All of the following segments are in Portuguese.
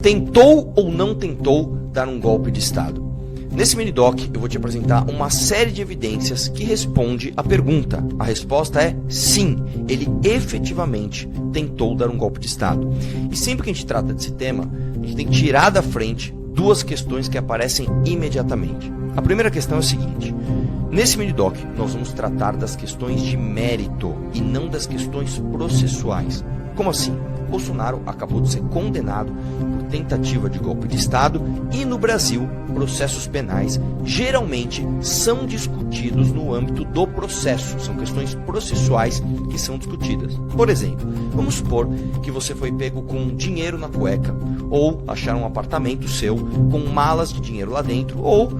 Tentou ou não tentou dar um golpe de Estado? Nesse mini-doc eu vou te apresentar uma série de evidências que responde à pergunta. A resposta é sim, ele efetivamente tentou dar um golpe de Estado. E sempre que a gente trata desse tema, a gente tem que tirar da frente duas questões que aparecem imediatamente. A primeira questão é a seguinte: nesse mini-doc nós vamos tratar das questões de mérito e não das questões processuais. Como assim? Bolsonaro acabou de ser condenado por tentativa de golpe de Estado e no Brasil, processos penais geralmente são discutidos no âmbito do processo, são questões processuais que são discutidas. Por exemplo, vamos supor que você foi pego com dinheiro na cueca, ou acharam um apartamento seu com malas de dinheiro lá dentro, ou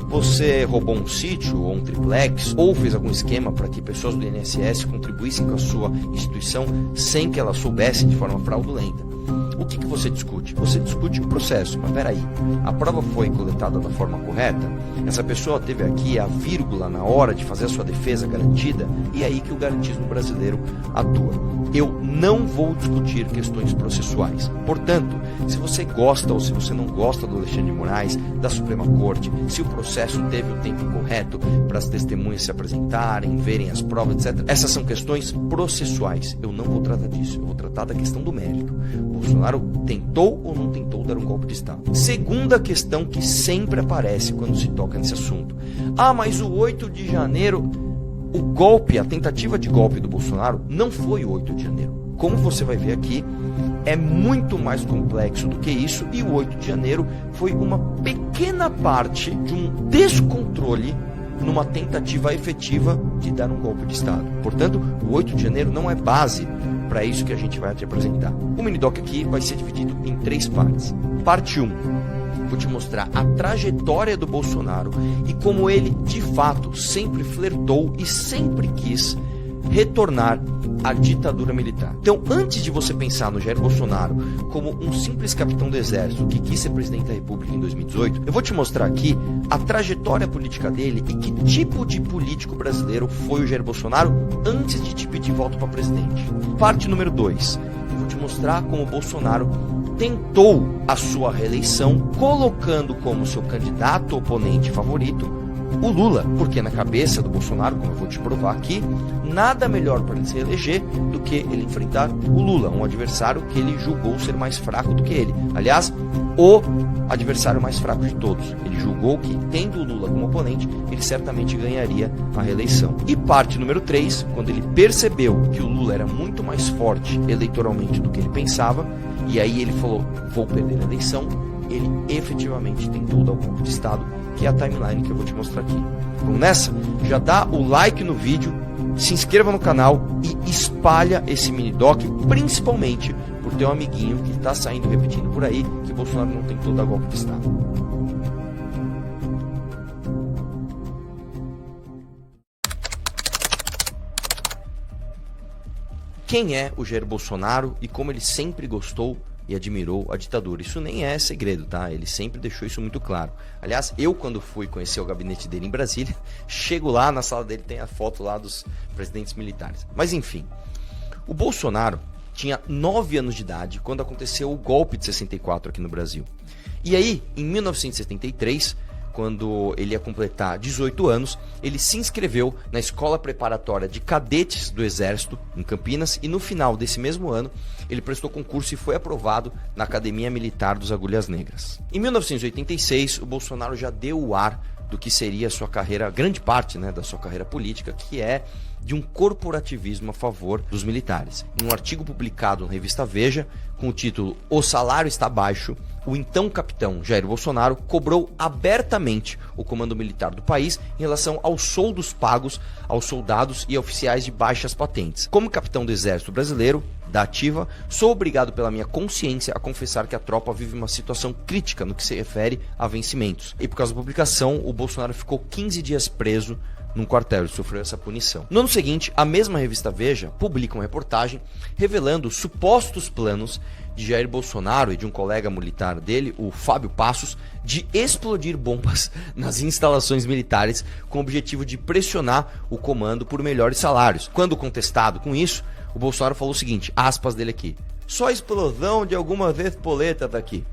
você roubou um sítio ou um triplex, ou fez algum esquema para que pessoas do INSS contribuíssem com a sua instituição sem que elas soubessem de forma fraudulenta. O que você discute? Você discute o processo, mas peraí, a prova foi coletada da forma correta? Essa pessoa teve aqui a vírgula na hora de fazer a sua defesa garantida? E é aí que o garantismo brasileiro atua. Eu não vou discutir questões processuais. Portanto, se você gosta ou se você não gosta do Alexandre de Moraes, da Suprema Corte, se o processo teve o tempo correto para as testemunhas se apresentarem, verem as provas, etc. Essas são questões processuais. Eu não vou tratar disso. Eu vou tratar da questão do mérito. Bolsonaro tentou ou não tentou dar um golpe de Estado? Segunda questão que sempre aparece quando se toca nesse assunto. Ah, mas o 8 de janeiro... O golpe, a tentativa de golpe do Bolsonaro não foi o 8 de janeiro. Como você vai ver aqui, é muito mais complexo do que isso, e o 8 de janeiro foi uma pequena parte de um descontrole numa tentativa efetiva de dar um golpe de Estado. Portanto, o 8 de janeiro não é base para isso que a gente vai te apresentar. O mini-doc aqui vai ser dividido em 3 partes. Parte 1. Vou te mostrar a trajetória do Bolsonaro e como ele, de fato, sempre flertou e sempre quis retornar à ditadura militar. Então, antes de você pensar no Jair Bolsonaro como um simples capitão do exército que quis ser presidente da República em 2018, eu vou te mostrar aqui a trajetória política dele e que tipo de político brasileiro foi o Jair Bolsonaro antes de te pedir voto para presidente. Parte número 2. Eu vou te mostrar como o Bolsonaro tentou a sua reeleição, colocando como seu candidato oponente favorito o Lula, porque na cabeça do Bolsonaro, como eu vou te provar aqui, nada melhor para ele se eleger do que ele enfrentar o Lula, um adversário que ele julgou ser mais fraco do que ele. Aliás, o adversário mais fraco de todos. Ele julgou que, tendo o Lula como oponente, ele certamente ganharia a reeleição. E parte número 3, quando ele percebeu que o Lula era muito mais forte eleitoralmente do que ele pensava, e aí ele falou, vou perder a eleição, ele efetivamente tentou dar um golpe de Estado, que é a timeline que eu vou te mostrar aqui. Vamos nessa? Já dá o like no vídeo, se inscreva no canal e espalha esse mini-doc, principalmente por ter um amiguinho que está saindo repetindo por aí que Bolsonaro não tentou dar golpe de Estado. Quem é o Jair Bolsonaro e como ele sempre gostou e admirou a ditadura? Isso nem é segredo, tá? Ele sempre deixou isso muito claro. Aliás, eu quando fui conhecer o gabinete dele em Brasília, chego lá, na sala dele tem a foto lá dos presidentes militares. Mas enfim, o Bolsonaro tinha 9 anos de idade quando aconteceu o golpe de 64 aqui no Brasil. E aí, em 1973... quando ele ia completar 18 anos, ele se inscreveu na Escola Preparatória de Cadetes do Exército, em Campinas, e no final desse mesmo ano, ele prestou concurso e foi aprovado na Academia Militar dos Agulhas Negras. Em 1986, o Bolsonaro já deu o ar do que seria a sua carreira, grande parte, né, da sua carreira política, que é de um corporativismo a favor dos militares. Em um artigo publicado na revista Veja, com o título "O salário está baixo", o então capitão Jair Bolsonaro cobrou abertamente o comando militar do país em relação aos soldos pagos aos soldados e oficiais de baixas patentes. Como capitão do Exército Brasileiro, da ativa, sou obrigado pela minha consciência a confessar que a tropa vive uma situação crítica no que se refere a vencimentos. E por causa da publicação, o Bolsonaro ficou 15 dias preso num quartel, ele sofreu essa punição. No ano seguinte, a mesma revista Veja publica uma reportagem revelando supostos planos de Jair Bolsonaro e de um colega militar dele, o Fábio Passos, de explodir bombas nas instalações militares com o objetivo de pressionar o comando por melhores salários. Quando contestado com isso, o Bolsonaro falou o seguinte, aspas dele aqui: só a explosão de algumas espoletas aqui.